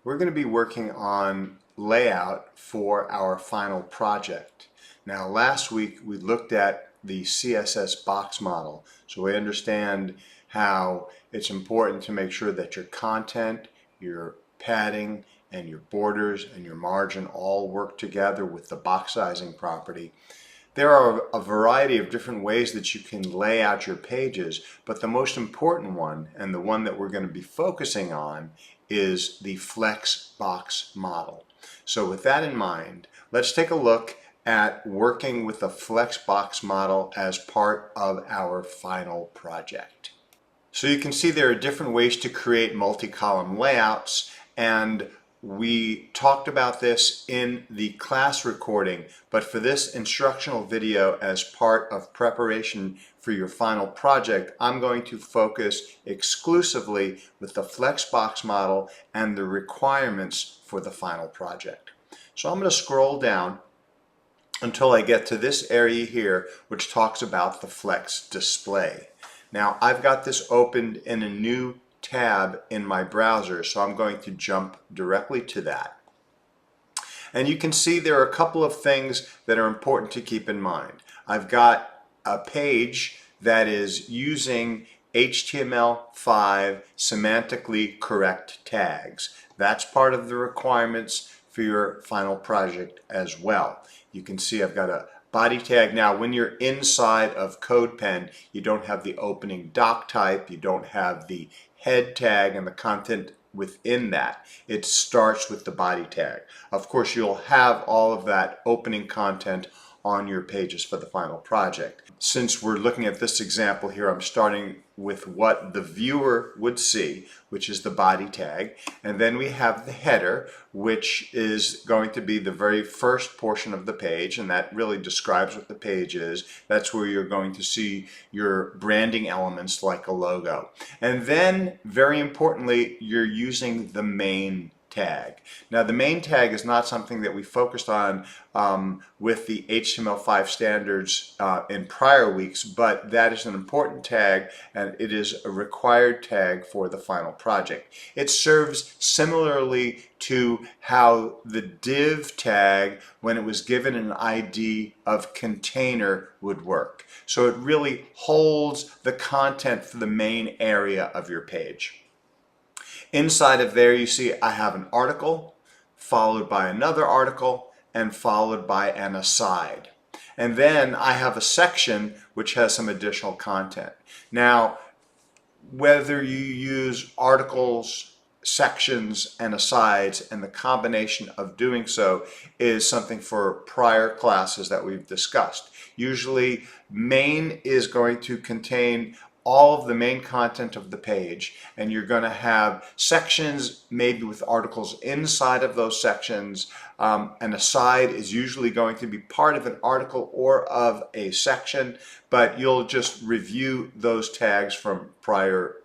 we're going to be working on layout for our final project. Now, last week we looked at the CSS box model, so we understand how it's important to make sure that your content, your padding, and your borders and your margin all work together with the box sizing property. There are a variety of different ways that you can lay out your pages, but the most important one, and the one that we're going to be focusing on, is the flex box model. So with that in mind, let's take a look at working with the flex box model as part of our final project. So you can see there are different ways to create multi-column layouts, and we talked about this in the class recording, but for this instructional video as part of preparation for your final project, I'm going to focus exclusively with the Flexbox model and the requirements for the final project. So I'm going to scroll down until I get to this area here, which talks about the Flex display. Now, I've got this opened in a new tab in my browser, so I'm going to jump directly to that. And you can see there are a couple of things that are important to keep in mind. I've got a page that is using HTML5 semantically correct tags. That's part of the requirements for your final project as well. You can see I've got a body tag. Now, when you're inside of CodePen, you don't have the opening doc type, you don't have the head tag and the content within that. It starts with the body tag. Of course, you'll have all of that opening content on your pages for the final project. Since we're looking at this example here, I'm starting with what the viewer would see, which is the body tag, and then we have the header, which is going to be the very first portion of the page, and that really describes what the page is. That's where you're going to see your branding elements like a logo. And then, very importantly, you're using the main tag. Now, the main tag is not something that we focused on with the HTML5 standards in prior weeks, but that is an important tag, and it is a required tag for the final project. It serves similarly to how the div tag, when it was given an ID of container, would work. So it really holds the content for the main area of your page. Inside of there, you see I have an article, followed by another article, and followed by an aside. And then I have a section which has some additional content. Now, whether you use articles, sections, and asides, and the combination of doing so is something for prior classes that we've discussed. Usually, main is going to contain all of the main content of the page, and you're going to have sections maybe with articles inside of those sections. An aside is usually going to be part of an article or of a section, but you'll just review those tags from prior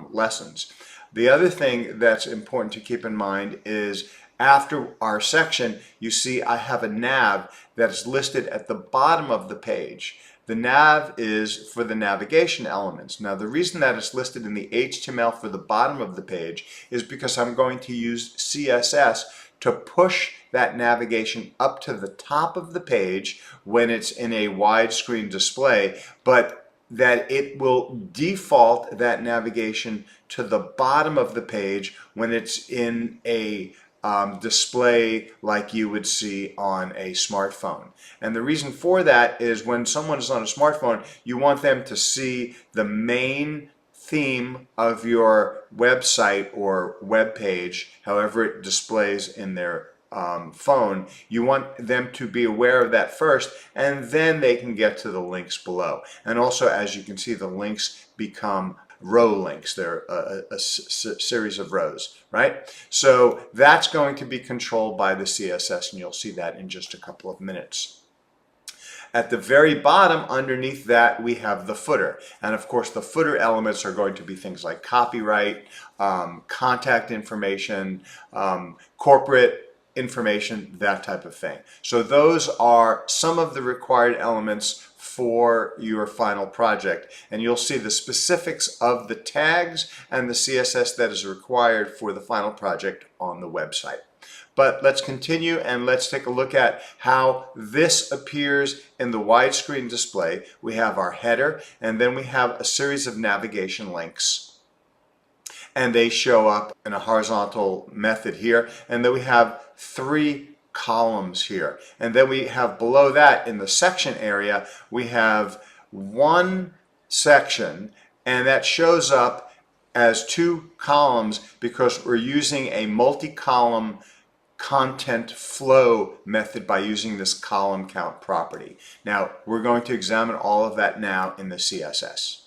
lessons. The other thing that's important to keep in mind is after our section, you see I have a nav that's listed at the bottom of the page. The nav is for the navigation elements. Now, the reason that it's listed in the HTML for the bottom of the page is because I'm going to use CSS to push that navigation up to the top of the page when it's in a widescreen display, but that it will default that navigation to the bottom of the page when it's in a display like you would see on a smartphone. And the reason for that is when someone is on a smartphone, you want them to see the main theme of your website or web page, however it displays in their phone. You want them to be aware of that first, and then they can get to the links below. And also, as you can see, the links become row links. They're a series of rows, right? So that's going to be controlled by the CSS, and you'll see that in just a couple of minutes. At the very bottom, underneath that, we have the footer. And of course, the footer elements are going to be things like copyright, contact information, corporate information, that type of thing. So those are some of the required elements for your final project. And you'll see the specifics of the tags and the CSS that is required for the final project on the website. But let's continue and let's take a look at how this appears in the widescreen display. We have our header, and then we have a series of navigation links, and they show up in a horizontal method here. And then we have 3 columns here, and then we have below that in the section area we have 1 section, and that shows up as 2 columns because we're using a multi-column content flow method by using this column count property. Now we're going to examine all of that now in the CSS.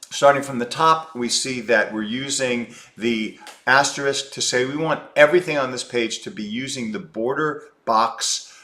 Starting from the top, we see that we're using the asterisk to say we want everything on this page to be using the border box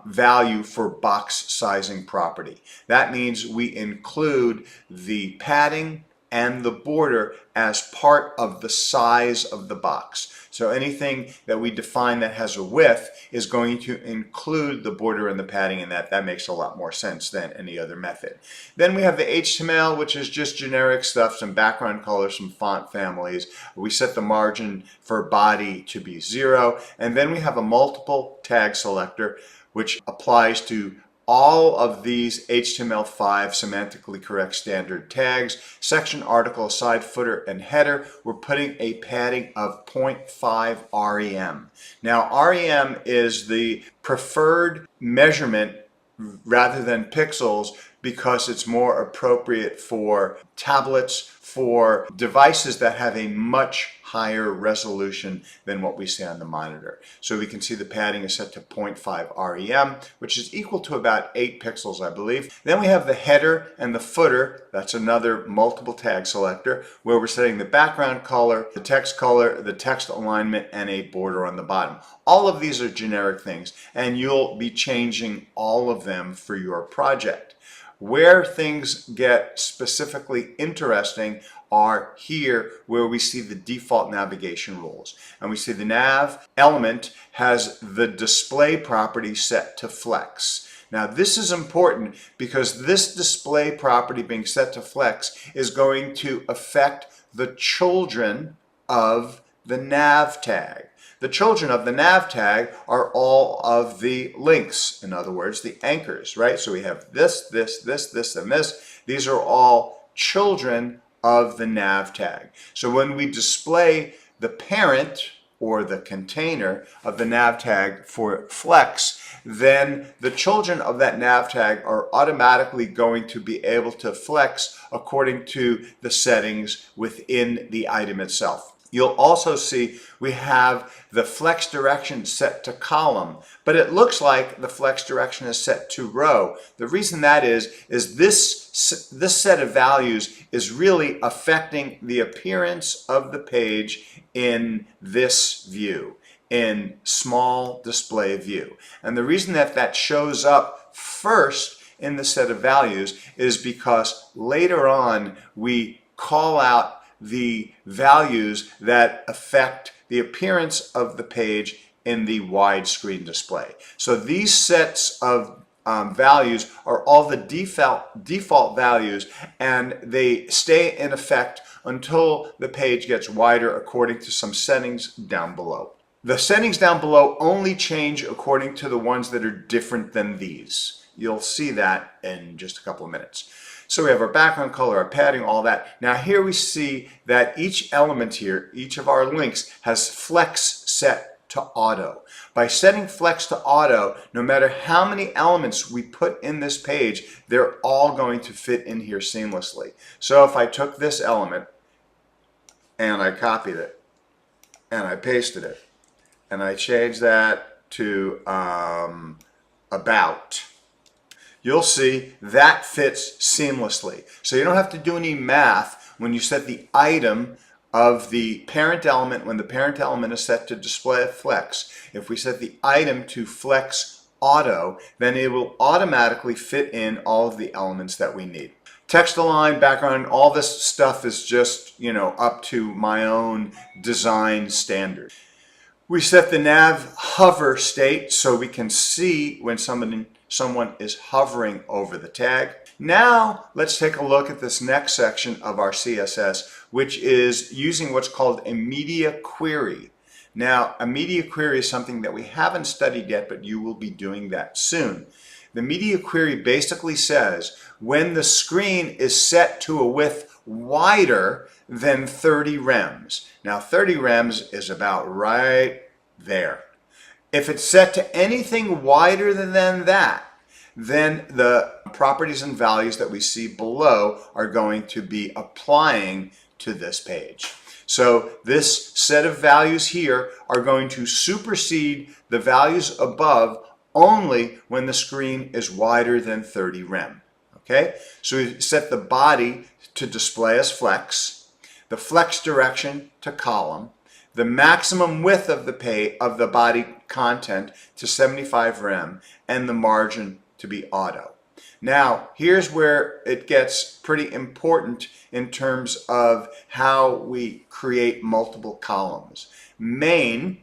value for box sizing property. That means we include the padding and the border as part of the size of the box. So anything that we define that has a width is going to include the border and the padding, and that makes a lot more sense than any other method. Then we have the HTML, which is just generic stuff, some background colors, some font families. We set the margin for body to be 0, and then we have a multiple tag selector, which applies to all of these HTML5 semantically correct standard tags. Section, article, aside, footer, and header, we're putting a padding of 0.5 REM. Now REM is the preferred measurement rather than pixels because it's more appropriate for tablets, for devices that have a much higher resolution than what we see on the monitor. So we can see the padding is set to 0.5 REM, which is equal to about 8 pixels, I believe. Then we have the header and the footer. That's another multiple tag selector where we're setting the background color, the text alignment, and a border on the bottom. All of these are generic things, and you'll be changing all of them for your project. Where things get specifically interesting are here where we see the default navigation rules. And we see the nav element has the display property set to flex. Now this is important because this display property being set to flex is going to affect the children of the nav tag. The children of the nav tag are all of the links, in other words, the anchors, right? So we have this, this, this, this, and this. These are all children of the nav tag. So when we display the parent or the container of the nav tag for flex, then the children of that nav tag are automatically going to be able to flex according to the settings within the item itself. You'll also see we have the flex direction set to column, but it looks like the flex direction is set to row. The reason that is this set of values is really affecting the appearance of the page in this view, in small display view. And the reason that shows up first in the set of values is because later on we call out the values that affect the appearance of the page in the widescreen display. So these sets of values are all the default values, and they stay in effect until the page gets wider according to some settings down below. The settings down below only change according to the ones that are different than these. You'll see that in just a couple of minutes. So we have our background color, our padding, all that. Now here we see that each element here, each of our links, has flex set to auto. By setting flex to auto, no matter how many elements we put in this page, they're all going to fit in here seamlessly. So if I took this element and I copied it and I pasted it and I changed that to about, you'll see that fits seamlessly. So you don't have to do any math when you set the item of the parent element when the parent element is set to display flex. If we set the item to flex auto, then it will automatically fit in all of the elements that we need. Text align, background, all this stuff is just, up to my own design standard. We set the nav hover state so we can see when someone is hovering over the tag. Now let's take a look at this next section of our CSS, which is using what's called a media query. Now, a media query is something that we haven't studied yet, but you will be doing that soon. The media query basically says when the screen is set to a width wider than 30 rems. Now 30 rems is about right there. If it's set to anything wider than that, then the properties and values that we see below are going to be applying to this page. So this set of values here are going to supersede the values above only when the screen is wider than 30 rem. Okay, so we set the body to display as flex, the flex direction to column, the maximum width of the body content to 75 rem, and the margin to be auto. Now, here's where it gets pretty important in terms of how we create multiple columns. Main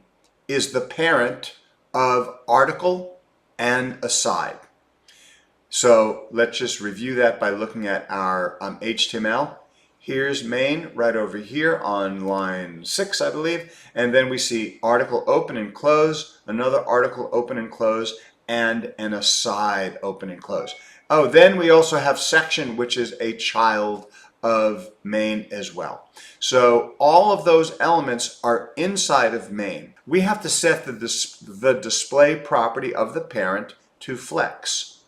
is the parent of article and aside. So let's just review that by looking at our HTML. Here's main right over here on line 6, I believe, and then we see article open and close, another article open and close, and an aside open and close. Oh, then we also have section, which is a child of main as well. So all of those elements are inside of main. We have to set the display property of the parent to flex.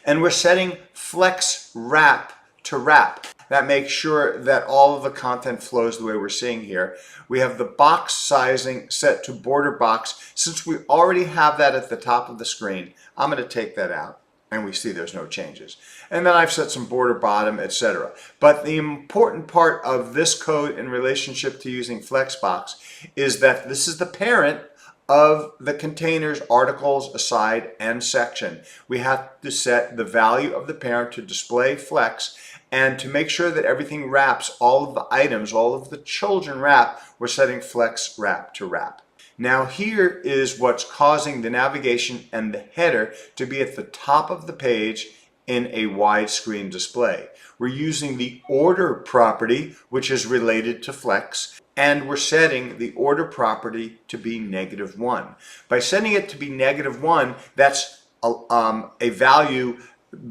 And we're setting flex wrap to wrap. That makes sure that all of the content flows the way we're seeing here. We have the box sizing set to border box. Since we already have that at the top of the screen, I'm going to take that out, and we see there's no changes. And then I've set some border bottom, etc. But the important part of this code in relationship to using Flexbox is that this is the parent of the containers, articles, aside, and section. We have to set the value of the parent to display flex, and to make sure that everything wraps, all of the items, all of the children wrap, we're setting flex wrap to wrap. Now here is what's causing the navigation and the header to be at the top of the page in a widescreen display. We're using the order property, which is related to flex, and we're setting the order property to be -1. By setting it to be -1, that's a value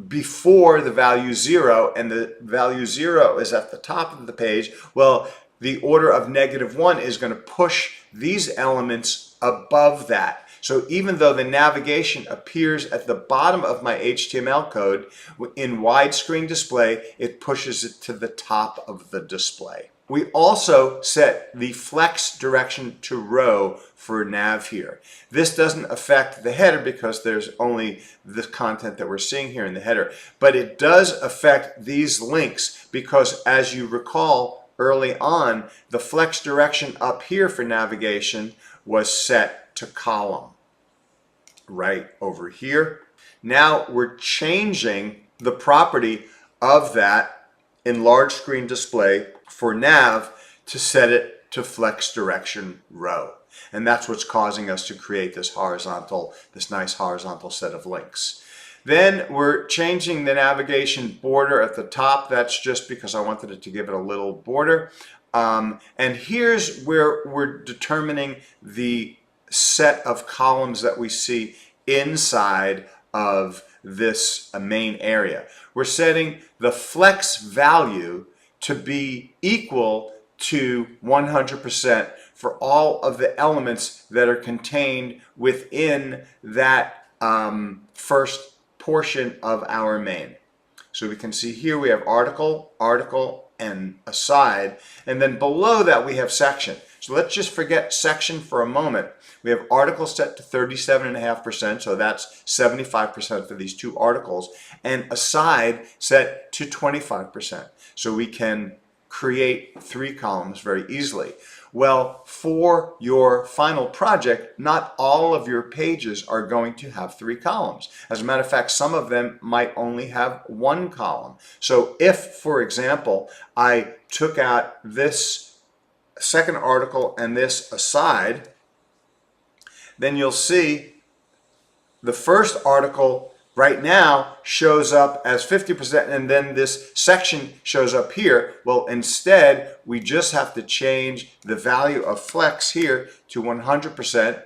before the value 0, and the value 0 is at the top of the page. Well, the order of -1 is going to push these elements above that. So even though the navigation appears at the bottom of my HTML code, in widescreen display, it pushes it to the top of the display. We also set the flex direction to row for nav here. This doesn't affect the header because there's only the content that we're seeing here in the header, but it does affect these links because, as you recall early on, the flex direction up here for navigation was set to column right over here. Now we're changing the property of that in large screen display for nav to set it to flex direction row. And that's what's causing us to create this nice horizontal set of links. Then we're changing the navigation border at the top. That's just because I wanted it to give it a little border. And here's where we're determining the set of columns that we see inside of this main area. We're setting the flex value to be equal to 100% for all of the elements that are contained within that first portion of our main. So we can see here we have article, article, and aside, and then below that we have section. So let's just forget section for a moment. We have article set to 37.5%, so that's 75% for these two articles, and aside set to 25%. So we can create 3 columns very easily. Well, for your final project, not all of your pages are going to have 3 columns. As a matter of fact, some of them might only have 1 column. So if, for example, I took out this second article and this aside, then you'll see the first article right now shows up as 50%, and then this section shows up here. Well, instead, we just have to change the value of flex here to 100%,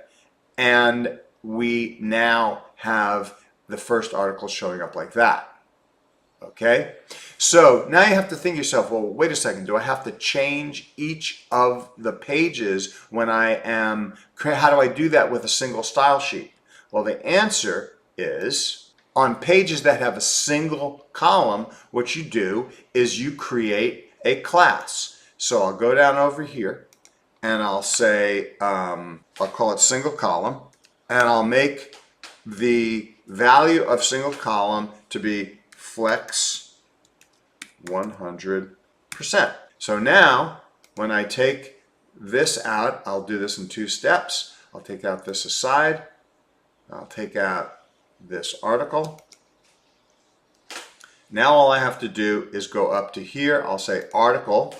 and we now have the first article showing up like that. Okay, so now you have to think to yourself, well, wait a second, do I have to change each of the pages when I am, how do I do that with a single style sheet? Well, the answer is, on pages that have a single column, what you do is you create a class. So I'll go down over here and I'll say, I'll call it single column, and I'll make the value of single column to be flex 100%. So now when I take this out, I'll do this in 2 steps. I'll take out this aside. I'll take out this article. Now all I have to do is go up to here. I'll say article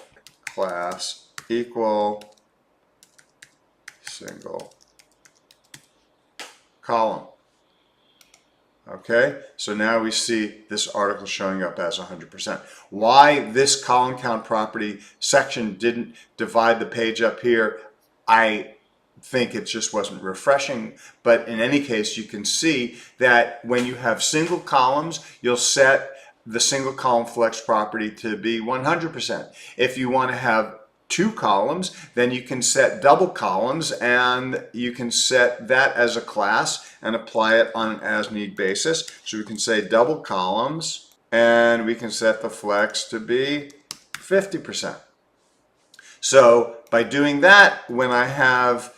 class equal single column. Okay, so now we see this article showing up as 100%. Why this column count property section didn't divide the page up here, I think it just wasn't refreshing, but in any case, you can see that when you have single columns, you'll set the single column flex property to be 100%. If you want to have 2 columns, then you can set double columns, and you can set that as a class and apply it on an as-need basis. So we can say double columns, and we can set the flex to be 50%. So by doing that, when I have,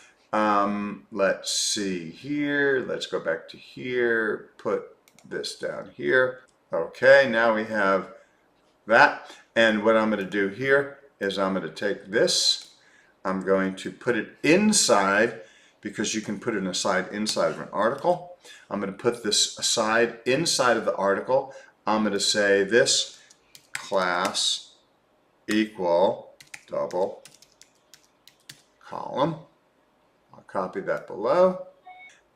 let's see here, let's go back to here, put this down here. Okay, now we have that, and what I'm going to do here is I'm going to take this, I'm going to put it inside, because you can put an aside inside of an article. I'm going to put this aside inside of the article. I'm going to say this class equal double column. I'll copy that below.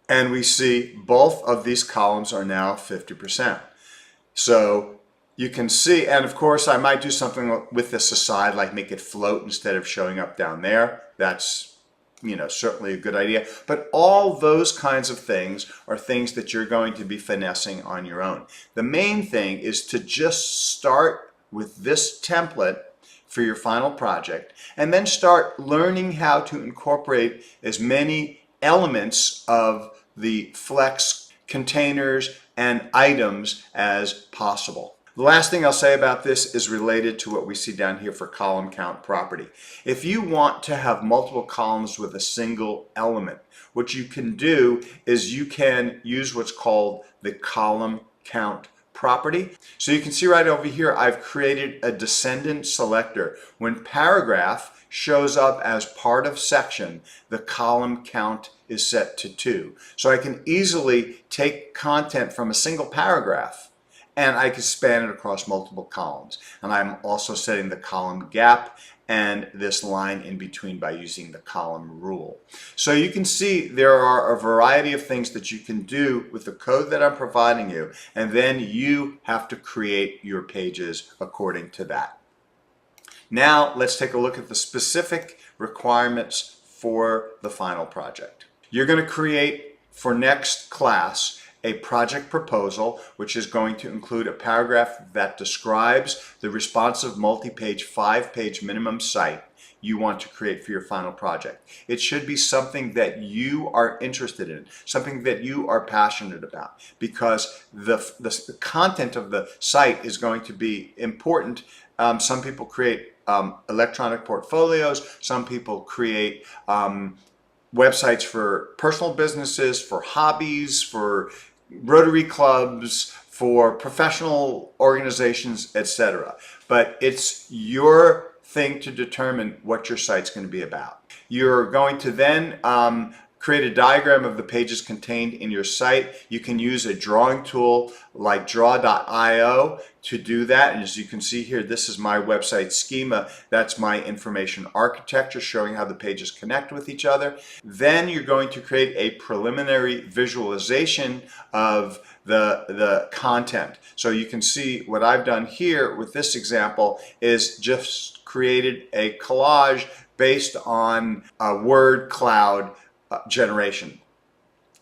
And we see both of these columns are now 50%. So you can see, and of course I might do something with this aside, like make it float instead of showing up down there. That's, certainly a good idea. But all those kinds of things are things that you're going to be finessing on your own. The main thing is to just start with this template for your final project, and then start learning how to incorporate as many elements of the flex containers and items as possible. The last thing I'll say about this is related to what we see down here for column count property. If you want to have multiple columns with a single element, what you can do is you can use what's called the column count property. So you can see right over here, I've created a descendant selector. When paragraph shows up as part of section, the column count is set to 2. So I can easily take content from a single paragraph and I can span it across multiple columns. And I'm also setting the column gap and this line in between by using the column rule. So you can see there are a variety of things that you can do with the code that I'm providing you, and then you have to create your pages according to that. Now let's take a look at the specific requirements for the final project. You're going to create for next class a project proposal, which is going to include a paragraph that describes the responsive multi-page 5-page minimum site you want to create for your final project. It should be something that you are interested in, something that you are passionate about, because the content of the site is going to be important. Some people create electronic portfolios, some people create websites for personal businesses, for hobbies, for Rotary clubs, for professional organizations, etc. But it's your thing to determine what your site's going to be about. You're going to then create a diagram of the pages contained in your site. You can use a drawing tool like draw.io to do that. And as you can see here, this is my website schema. That's my information architecture showing how the pages connect with each other. Then you're going to create a preliminary visualization of the content. So you can see what I've done here with this example is just created a collage based on a word cloud generation.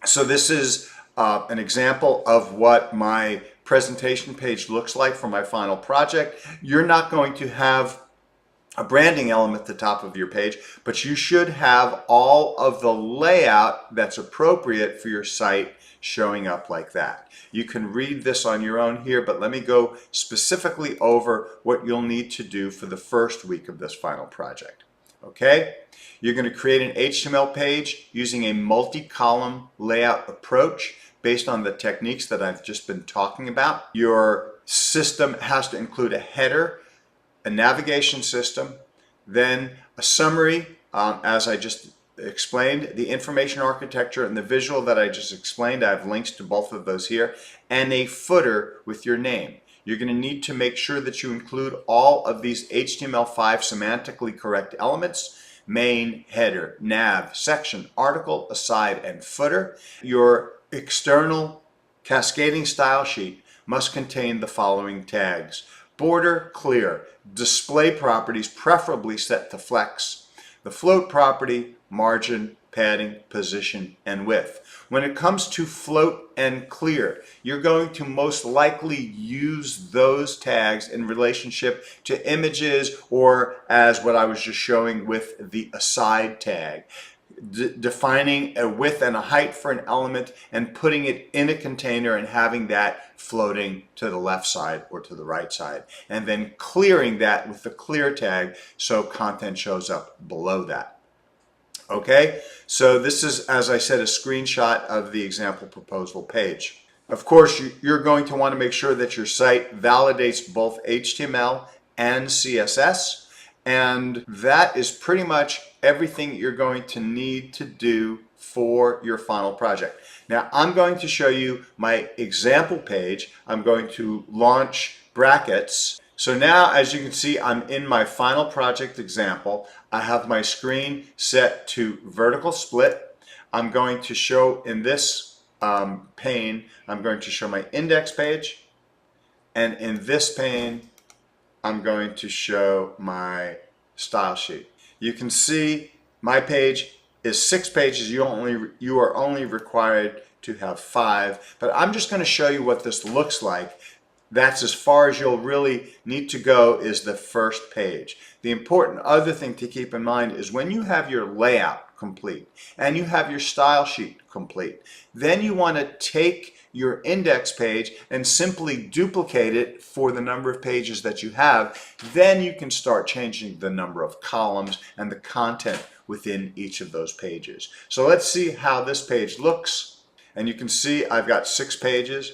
So this is an example of what my presentation page looks like for my final project. You're not going to have a branding element at the top of your page, but you should have all of the layout that's appropriate for your site showing up like that. You can read this on your own here, but let me go specifically over what you'll need to do for the first week of this final project. Okay? You're going to create an HTML page using a multi-column layout approach based on the techniques that I've just been talking about. Your system has to include a header, a navigation system, then a summary, as I just explained, the information architecture and the visual that I just explained. I have links to both of those here, and a footer with your name. You're going to need to make sure that you include all of these HTML5 semantically correct elements: main, header, nav, section, article, aside, and footer. Your external cascading style sheet must contain the following tags: border clear, display properties preferably set to flex, the float property, margin, padding, position, and width. When it comes to float and clear, you're going to most likely use those tags in relationship to images, or as what I was just showing with the aside tag. Defining a width and a height for an element and putting it in a container and having that floating to the left side or to the right side, and then clearing that with the clear tag so content shows up below that. Okay, so this is, as I said, a screenshot of the example proposal page. Of course, you're going to want to make sure that your site validates both HTML and CSS, and that is pretty much everything you're going to need to do for your final project. Now, I'm going to show you my example page. I'm going to launch brackets. So now, as you can see, I'm in my final project example. I have my screen set to vertical split. I'm going to show in this pane, I'm going to show my index page, and in this pane, I'm going to show my style sheet. You can see my page is 6 pages. You are only required to have 5, but I'm just going to show you what this looks like. That's as far as you'll really need to go, is the first page. The important other thing to keep in mind is when you have your layout complete and you have your style sheet complete, then you want to take your index page and simply duplicate it for the number of pages that you have. Then you can start changing the number of columns and the content within each of those pages. So let's see how this page looks. And you can see I've got 6 pages.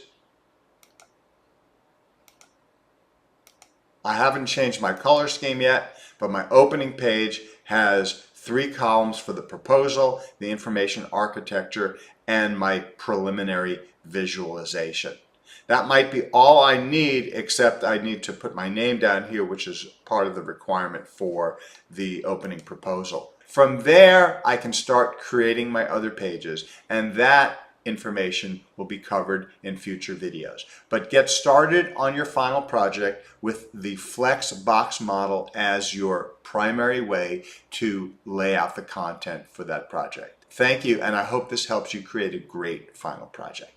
I haven't changed my color scheme yet, but my opening page has 3 columns for the proposal, the information architecture, and my preliminary visualization. That might be all I need, except I need to put my name down here, which is part of the requirement for the opening proposal. From there, I can start creating my other pages, and that information will be covered in future videos. But get started on your final project with the Flex box model as your primary way to lay out the content for that project. Thank you, and I hope this helps you create a great final project.